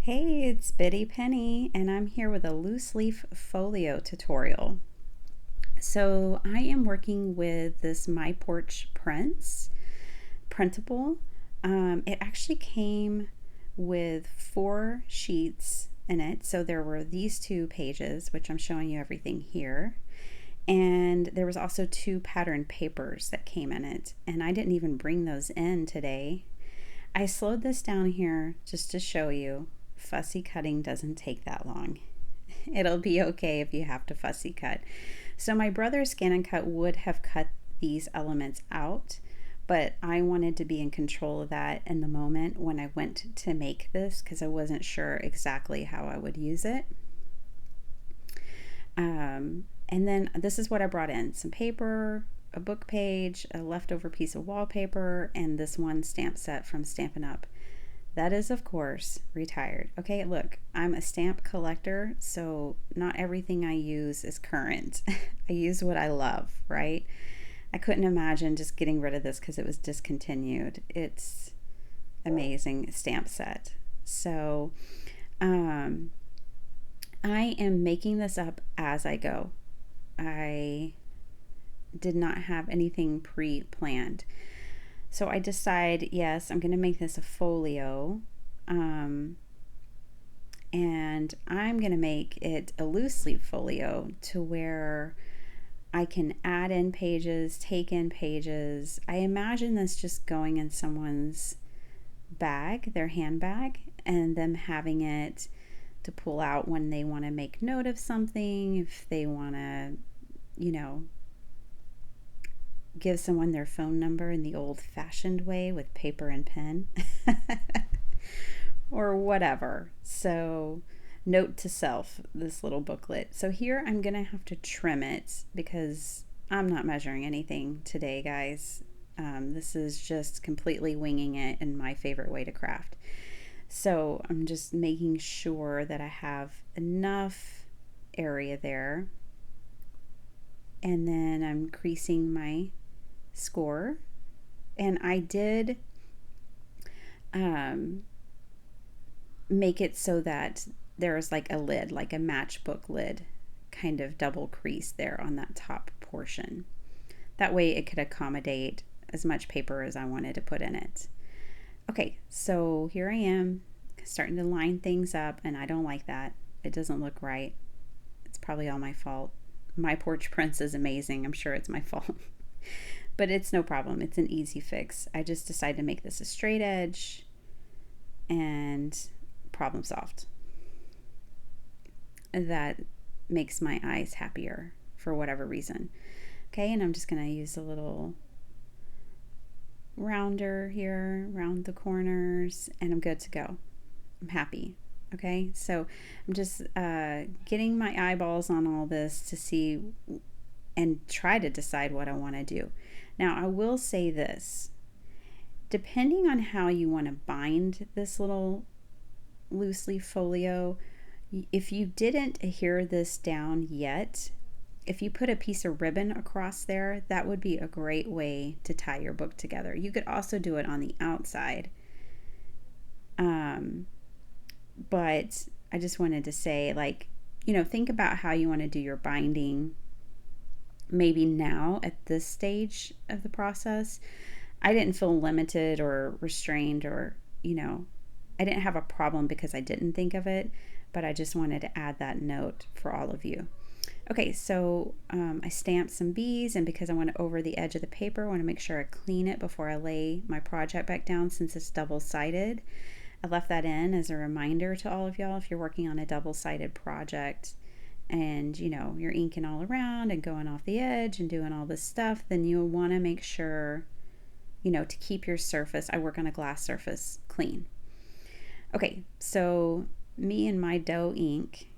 Hey, it's Biddy Penny, and I'm here with a loose leaf folio tutorial. So I am working with this My Porch prints, printable. It actually came with 4 sheets in it. So there were these 2 pages, which I'm showing you everything here. And there was also 2 pattern papers that came in it. And I didn't even bring those in today. I slowed this down here just to show you. Fussy cutting doesn't take that long. It'll be okay if you have to fussy cut. So my brother Scan and Cut would have cut these elements out, but I wanted to be in control of that in the moment when I went to make this because I wasn't sure exactly how I would use it. And then this is what I brought in: some paper, a book page, a leftover piece of wallpaper, and this one stamp set from Stampin' Up. That is, of course, retired. Okay, look, I'm a stamp collector, so not everything I use is current. I use what I love, right? I couldn't imagine just getting rid of this because it was discontinued. It's amazing stamp set. So I am making this up as I go. I did not have anything pre-planned. So I decide, yes, I'm going to make this a folio. And I'm going to make it a loose leaf folio to where I can add in pages, take in pages. I imagine this just going in someone's bag, their handbag, and them having it to pull out when they want to make note of something, if they want to, you know, give someone their phone number in the old-fashioned way with paper and pen or whatever. So note to self, this little booklet. So here I'm gonna have to trim it because I'm not measuring anything today, guys. This is just completely winging it and my favorite way to craft. So I'm just making sure that I have enough area there, and then I'm creasing my score. And I did make it so that there's like a lid, like a matchbook lid, kind of double crease there on that top portion. That way it could accommodate as much paper as I wanted to put in it. Okay, so here I am starting to line things up, and I don't like that. It doesn't look right. It's probably all my fault. My Porch Prince is amazing. I'm sure it's my fault. But it's no problem. It's an easy fix. I just decided to make this a straight edge and problem solved. That makes my eyes happier for whatever reason. Okay, and I'm just going to use a little rounder here, round the corners, and I'm good to go. I'm happy. Okay, so I'm just getting my eyeballs on all this to see and try to decide what I want to do. Now, I will say this: depending on how you want to bind this little loose leaf folio, if you didn't adhere this down yet, if you put a piece of ribbon across there, that would be a great way to tie your book together. You could also do it on the outside. But I just wanted to say, like, think about how you want to do your binding maybe now at this stage of the process. I didn't feel limited or restrained, or, I didn't have a problem because I didn't think of it, but I just wanted to add that note for all of you. Okay, so I stamped some B's, and because I want to over the edge of the paper, I want to make sure I clean it before I lay my project back down since it's double-sided. I left that in as a reminder to all of y'all, if you're working on a double-sided project and you're inking all around and going off the edge and doing all this stuff, then you'll want to make sure to keep your surface, I work on a glass surface, clean. Okay, so me and my dough ink,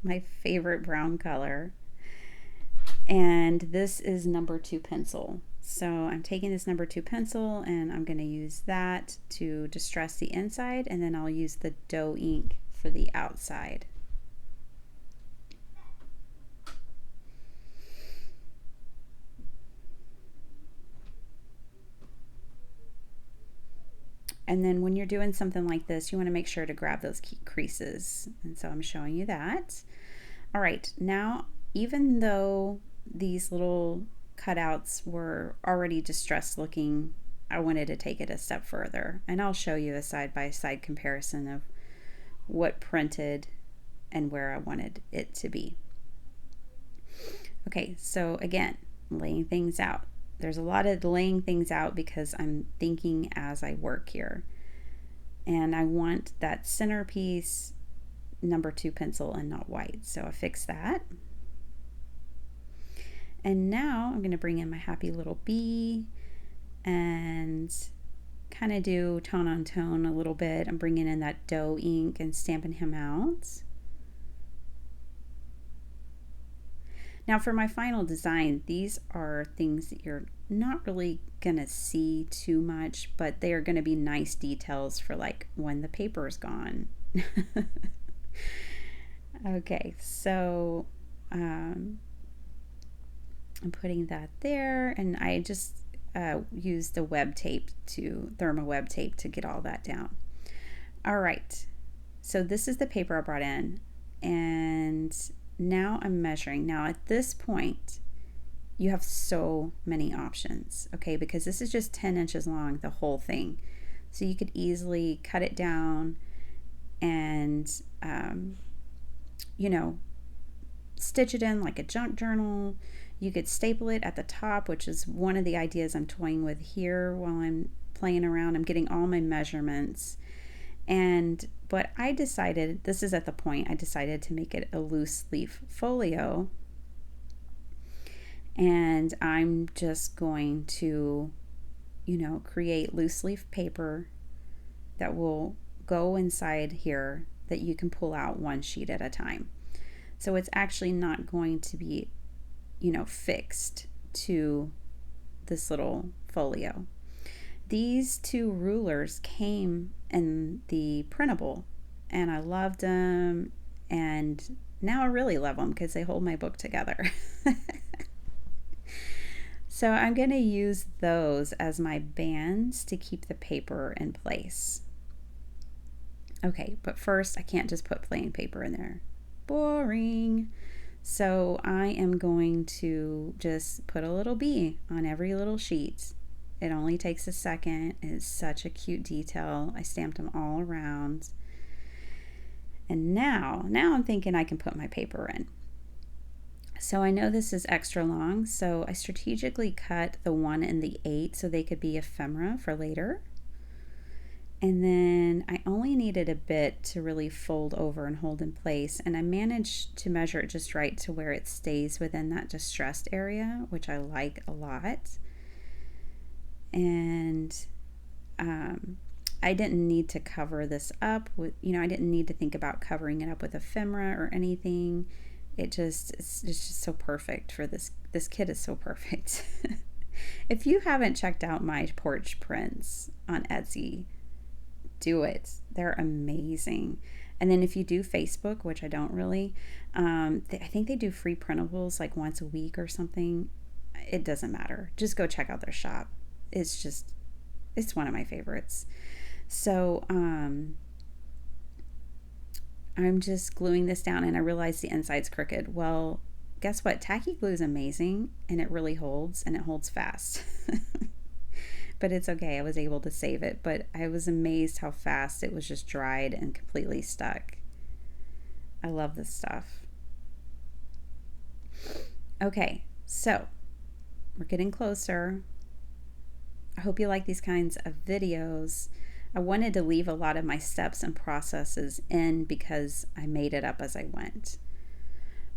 my favorite brown color, and this is number 2 pencil. So I'm taking this number 2 pencil and I'm going to use that to distress the inside, and then I'll use the dough ink for the outside. And then when you're doing something like this, you want to make sure to grab those creases. And so I'm showing you that. All right, now, even though these little cutouts were already distressed looking, I wanted to take it a step further. And I'll show you a side-by-side comparison of what printed and where I wanted it to be. Okay, so again, laying things out. There's a lot of laying things out because I'm thinking as I work here. And I want that centerpiece number 2 pencil and not white. So I fix that. And now I'm going to bring in my happy little bee and kind of do tone on tone a little bit. I'm bringing in that dough ink and stamping him out. Now for my final design, these are things that you're not really gonna see too much, but they are gonna be nice details for like when the paper is gone. Okay, so I'm putting that there, and I just used the thermo web tape to get all that down. All right, so this is the paper I brought in, and now I'm measuring. Now at this point, you have so many options, okay, because this is just 10 inches long, the whole thing. So you could easily cut it down and, you know, stitch it in like a junk journal. You could staple it at the top, which is one of the ideas I'm toying with here while I'm playing around. I'm getting all my measurements. But I decided, this is at the point, I decided to make it a loose leaf folio. And I'm just going to, you know, create loose leaf paper that will go inside here that you can pull out one sheet at a time. So it's actually not going to be, you know, fixed to this little folio. These 2 rulers came in the printable, and I loved them, and now I really love them because they hold my book together. So I'm going to use those as my bands to keep the paper in place. Okay, but first I can't just put plain paper in there. Boring. So I am going to just put a little bee on every little sheet. It only takes a second. It's such a cute detail. I stamped them all around. And now I'm thinking I can put my paper in. So I know this is extra long, so I strategically cut the 1 and the 8 so they could be ephemera for later. And then I only needed a bit to really fold over and hold in place, and I managed to measure it just right to where it stays within that distressed area, which I like a lot. And I didn't need to cover this up with, you know, I didn't need to think about covering it up with ephemera or anything. It's just so perfect for this. This kit is so perfect. If you haven't checked out my Porch prints on Etsy, do it. They're amazing. And then if you do Facebook, which I don't really, I think they do free printables like once a week or something. It doesn't matter. Just go check out their shop. It's one of my favorites. So I'm just gluing this down, and I realize the inside's crooked. Well, guess what? Tacky glue is amazing, and it really holds, and it holds fast. But it's okay. I was able to save it, but I was amazed how fast it was just dried and completely stuck. I love this stuff. Okay, so we're getting closer. I hope you like these kinds of videos. I wanted to leave a lot of my steps and processes in because I made it up as I went.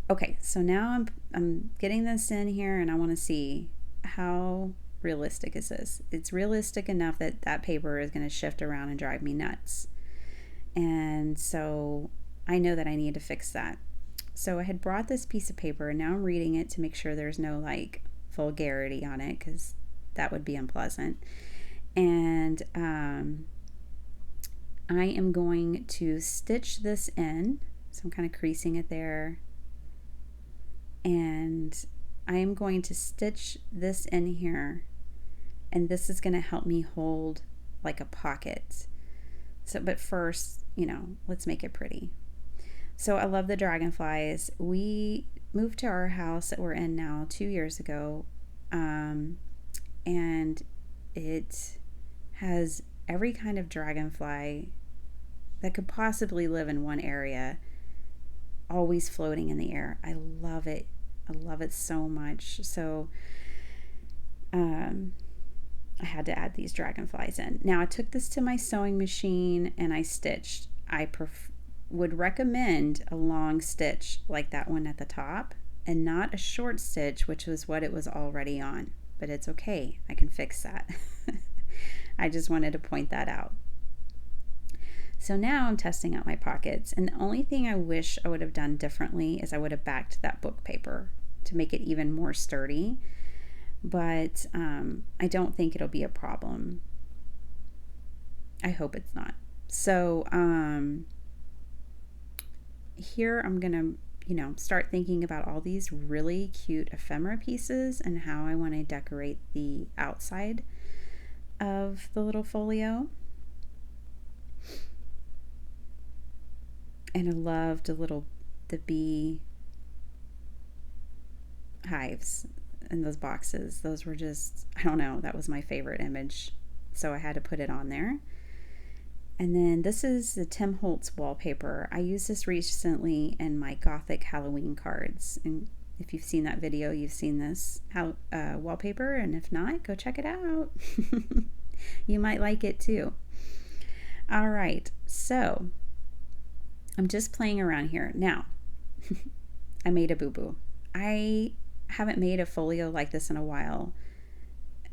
Okay, so now I'm getting this in here, and I want to see how realistic is this. It's realistic enough that that paper is going to shift around and drive me nuts. And so I know that I need to fix that. So I had brought this piece of paper, and now I'm reading it to make sure there's no like vulgarity on it, because that would be unpleasant. And I am going to stitch this in. So I'm kind of creasing it there. And I am going to stitch this in here. And this is going to help me hold like a pocket. So, but first, let's make it pretty. So I love the dragonflies. We moved to our house that we're in now 2 years ago, and it has every kind of dragonfly that could possibly live in one area, always floating in the air. I love it. I love it so much. So I had to add these dragonflies in. Now I took this to my sewing machine and I stitched. I would recommend a long stitch like that one at the top and not a short stitch, which was what it was already on. But it's okay. I can fix that. I just wanted to point that out. So now I'm testing out my pockets, and the only thing I wish I would have done differently is I would have backed that book paper to make it even more sturdy, but I don't think it'll be a problem. I hope it's not. So here I'm gonna start thinking about all these really cute ephemera pieces and how I want to decorate the outside of the little folio. And I loved the bee hives in those boxes. Those were just, I don't know, that was my favorite image. So I had to put it on there. And then this is the Tim Holtz wallpaper. I used this recently in my Gothic Halloween cards. And if you've seen that video, you've seen this wallpaper. And if not, go check it out. You might like it too. All right, so I'm just playing around here. Now, I made a boo-boo. I haven't made a folio like this in a while,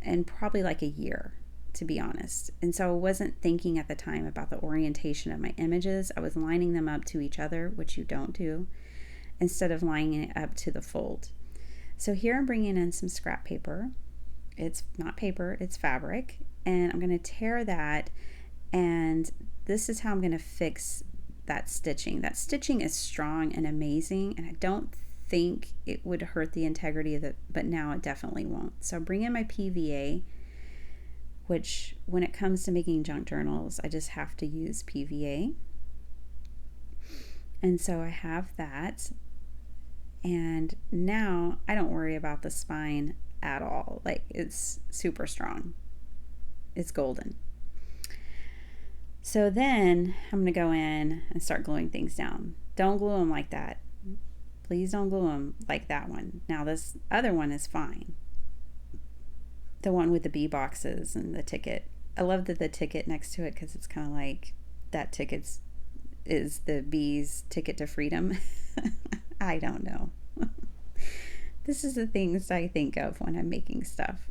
and probably like a year, to be honest. And so I wasn't thinking at the time about the orientation of my images. I was lining them up to each other, which you don't do, instead of lining it up to the fold. So here I'm bringing in some scrap paper. It's not paper, it's fabric. And I'm going to tear that, and this is how I'm going to fix that stitching. That stitching is strong and amazing, and I don't think it would hurt the integrity of it, but now it definitely won't. So bring in my PVA, which when it comes to making junk journals, I just have to use PVA. And so I have that, and now I don't worry about the spine at all. Like, it's super strong. It's golden. So then I'm going to go in and start gluing things down. Don't glue them like that. Please don't glue them like that one. Now this other one is fine. The one with the bee boxes and the ticket. I love the ticket next to it because it's kind of like that ticket is the bee's ticket to freedom. I don't know. This is the things I think of when I'm making stuff.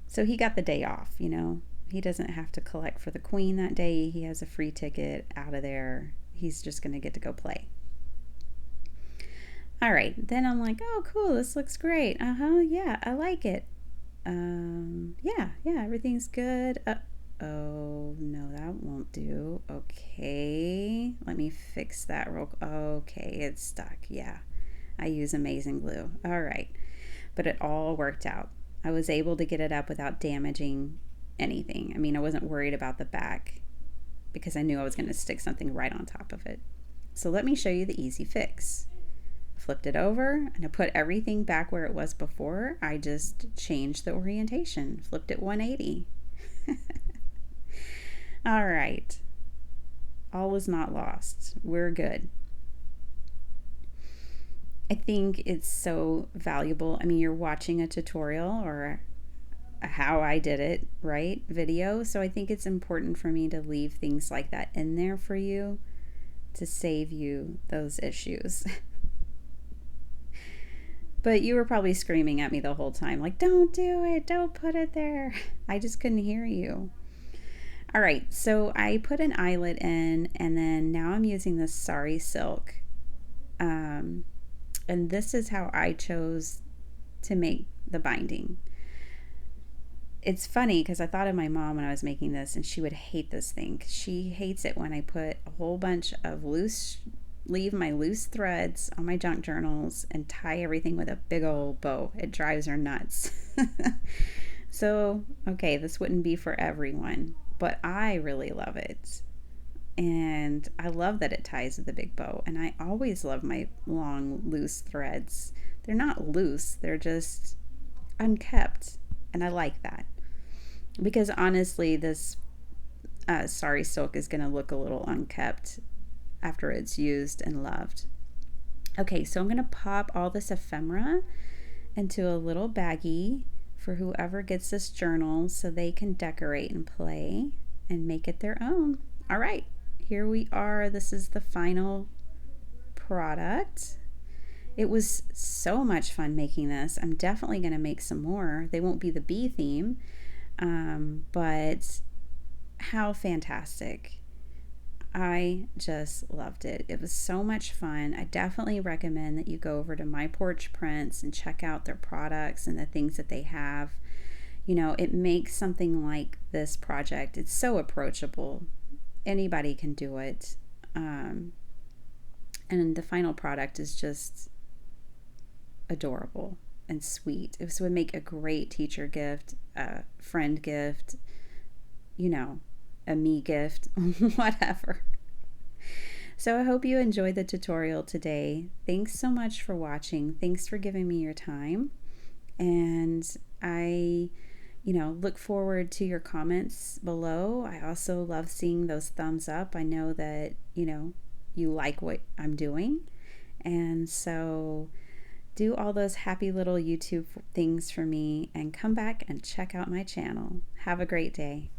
So he got the day off, He doesn't have to collect for the queen that day. He has a free ticket out of there. He's just going to get to go play. All right. Then I'm like, oh, cool. This looks great. Yeah, I like it. Yeah, everything's good. Oh, no, that won't do. Okay. Let me fix that real quick. Okay, it's stuck. Yeah, I use amazing glue. All right. But it all worked out. I was able to get it up without damaging anything. I mean, I wasn't worried about the back because I knew I was going to stick something right on top of it. So let me show you the easy fix. Flipped it over and I put everything back where it was before. I just changed the orientation, flipped it 180. All right. All is not lost. We're good. I think it's so valuable. I mean, you're watching a tutorial or a how I did it, right? Video. So I think it's important for me to leave things like that in there for you to save you those issues. But you were probably screaming at me the whole time, like, don't do it, don't put it there. I just couldn't hear you. All right, so I put an eyelet in, and then now I'm using this sari silk. And this is how I chose to make the binding. It's funny because I thought of my mom when I was making this, and she would hate this thing. She hates it when I put a whole bunch of leave my loose threads on my junk journals and tie everything with a big old bow. It drives her nuts. So, okay, this wouldn't be for everyone, but I really love it. And I love that it ties with a big bow. And I always love my long, loose threads. They're not loose, they're just unkept. And I like that. Because honestly, this sari silk is going to look a little unkept after it's used and loved. Okay, so I'm going to pop all this ephemera into a little baggie for whoever gets this journal so they can decorate and play and make it their own. All right, here we are. This is the final product. It was so much fun making this. I'm definitely going to make some more. They won't be the bee theme, but how fantastic. I just loved it. It was so much fun. I definitely recommend that you go over to My Porch Prints and check out their products and the things that they have. You know, it makes something like this project, it's so approachable. Anybody can do it. And the final product is just adorable and sweet. It would make a great teacher gift, a friend gift, you know, a me gift, whatever. So I hope you enjoyed the tutorial today. Thanks so much for watching. Thanks for giving me your time. And I, look forward to your comments below. I also love seeing those thumbs up. I know that, you like what I'm doing. And so do all those happy little YouTube things for me and come back and check out my channel. Have a great day.